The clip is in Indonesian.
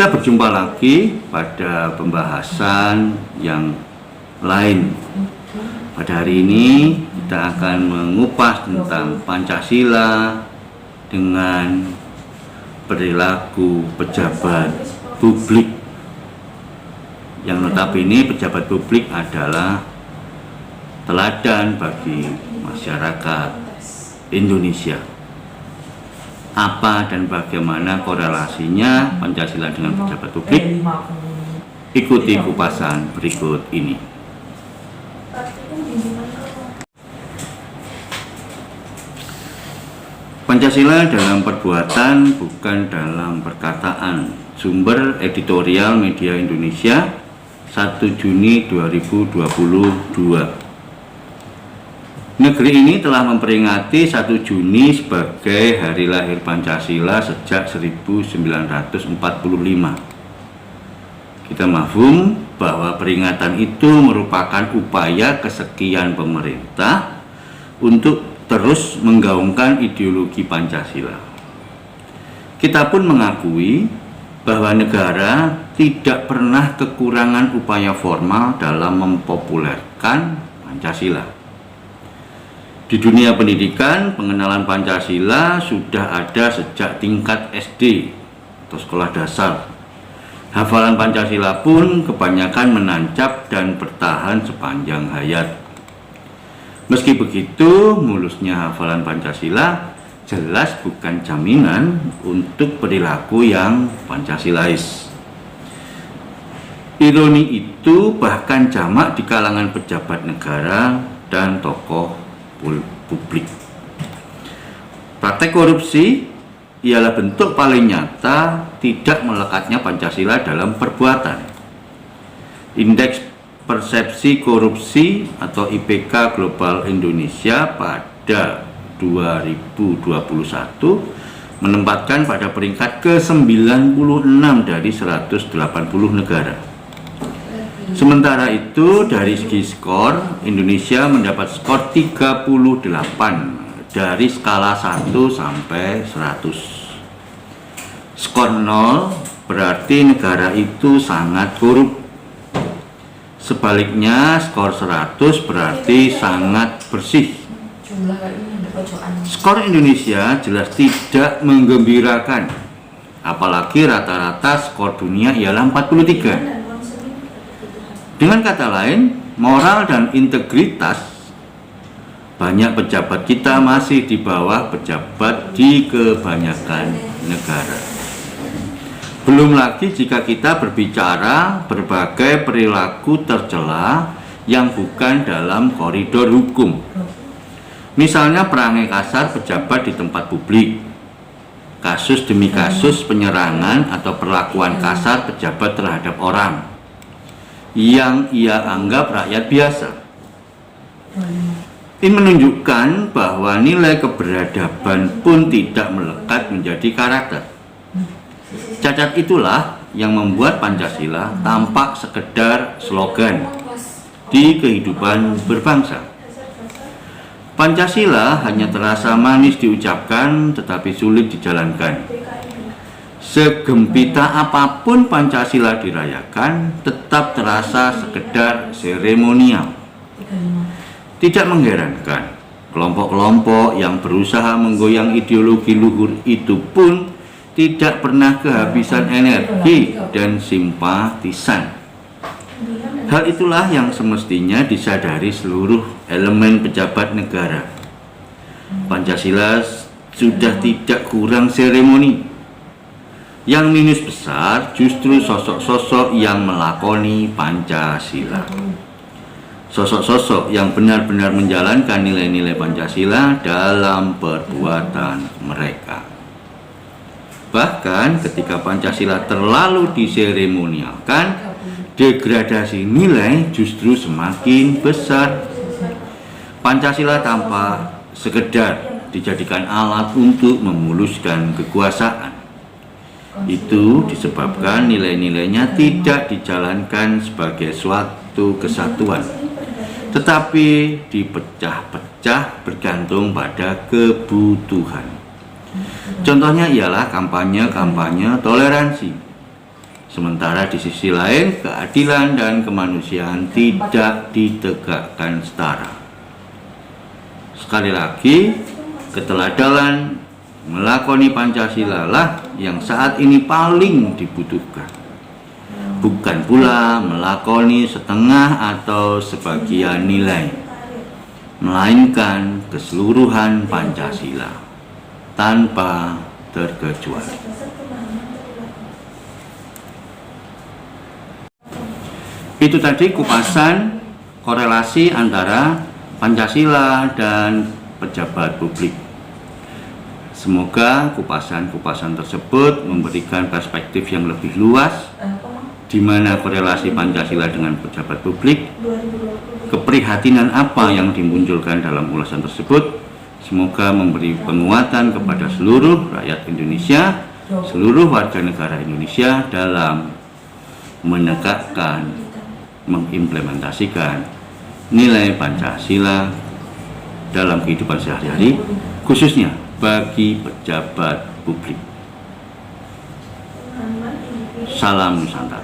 Kita berjumpa lagi pada pembahasan yang lain. Pada hari ini kita akan mengupas tentang Pancasila dengan perilaku pejabat publik, yang notabene pejabat publik adalah teladan bagi masyarakat Indonesia. Apa dan bagaimana korelasinya Pancasila dengan pejabat publik? Ikuti kupasan berikut ini. Pancasila dalam perbuatan, bukan dalam perkataan. Sumber editorial Media Indonesia 1 Juni 2022. Negeri ini telah memperingati 1 Juni sebagai hari lahir Pancasila sejak 1945. Kita mafhum bahwa peringatan itu merupakan upaya kesekian pemerintah untuk terus menggaungkan ideologi Pancasila. Kita pun mengakui bahwa negara tidak pernah kekurangan upaya formal dalam mempopulerkan Pancasila. Di dunia pendidikan, pengenalan Pancasila sudah ada sejak tingkat SD atau sekolah dasar. Hafalan Pancasila pun kebanyakan menancap dan bertahan sepanjang hayat. Meski begitu, mulusnya hafalan Pancasila jelas bukan jaminan untuk perilaku yang Pancasilais. Ironi itu bahkan jamak di kalangan pejabat negara dan tokoh publik. Praktek korupsi ialah bentuk paling nyata tidak melekatnya Pancasila dalam perbuatan. Indeks persepsi korupsi atau IPK Global Indonesia pada 2021 menempatkan pada peringkat ke-96 dari 180 negara. Sementara itu, dari segi skor, Indonesia mendapat skor 38 dari skala 1 sampai 100. Skor 0 berarti negara itu sangat korup. Sebaliknya, skor 100 berarti sangat bersih. Skor Indonesia jelas tidak menggembirakan, apalagi rata-rata skor dunia ialah 43. Dengan kata lain, moral dan integritas banyak pejabat kita masih di bawah pejabat di kebanyakan negara. Belum lagi jika kita berbicara berbagai perilaku tercela yang bukan dalam koridor hukum. Misalnya perangai kasar pejabat di tempat publik, kasus demi kasus penyerangan atau perlakuan kasar pejabat terhadap orang yang ia anggap rakyat biasa. Ini menunjukkan bahwa nilai keberadaban pun tidak melekat menjadi karakter. Cacat itulah yang membuat Pancasila tampak sekedar slogan di kehidupan berbangsa. Pancasila hanya terasa manis diucapkan tetapi sulit dijalankan. Segempita apapun Pancasila dirayakan, tetap terasa sekedar seremonial. Tidak mengherankan, kelompok-kelompok yang berusaha menggoyang ideologi luhur itu pun tidak pernah kehabisan energi dan simpatisan. Hal itulah yang semestinya disadari seluruh elemen pejabat negara. Pancasila sudah tidak kurang seremoni. Yang minus besar justru sosok-sosok yang melakoni Pancasila. Sosok-sosok yang benar-benar menjalankan nilai-nilai Pancasila dalam perbuatan mereka. Bahkan ketika Pancasila terlalu diseremonialkan, degradasi nilai justru semakin besar. Pancasila tanpa sekedar dijadikan alat untuk memuluskan kekuasaan. Itu disebabkan nilai-nilainya tidak dijalankan sebagai suatu kesatuan, tetapi dipecah-pecah bergantung pada kebutuhan. Contohnya ialah kampanye-kampanye toleransi. Sementara di sisi lain, keadilan dan kemanusiaan tidak ditegakkan setara. Sekali lagi, keteladanan melakoni Pancasila lah yang saat ini paling dibutuhkan. Bukan pula melakoni setengah atau sebagian nilai, melainkan keseluruhan Pancasila tanpa terkecuali. Itu tadi kupasan korelasi antara Pancasila dan pejabat publik. Semoga kupasan-kupasan tersebut memberikan perspektif yang lebih luas di mana korelasi Pancasila dengan pejabat publik, keprihatinan apa yang dimunculkan dalam ulasan tersebut. Semoga memberi penguatan kepada seluruh rakyat Indonesia, seluruh warga negara Indonesia dalam menegakkan, mengimplementasikan nilai Pancasila dalam kehidupan sehari-hari, khususnya bagi pejabat publik. Salam Nusantara.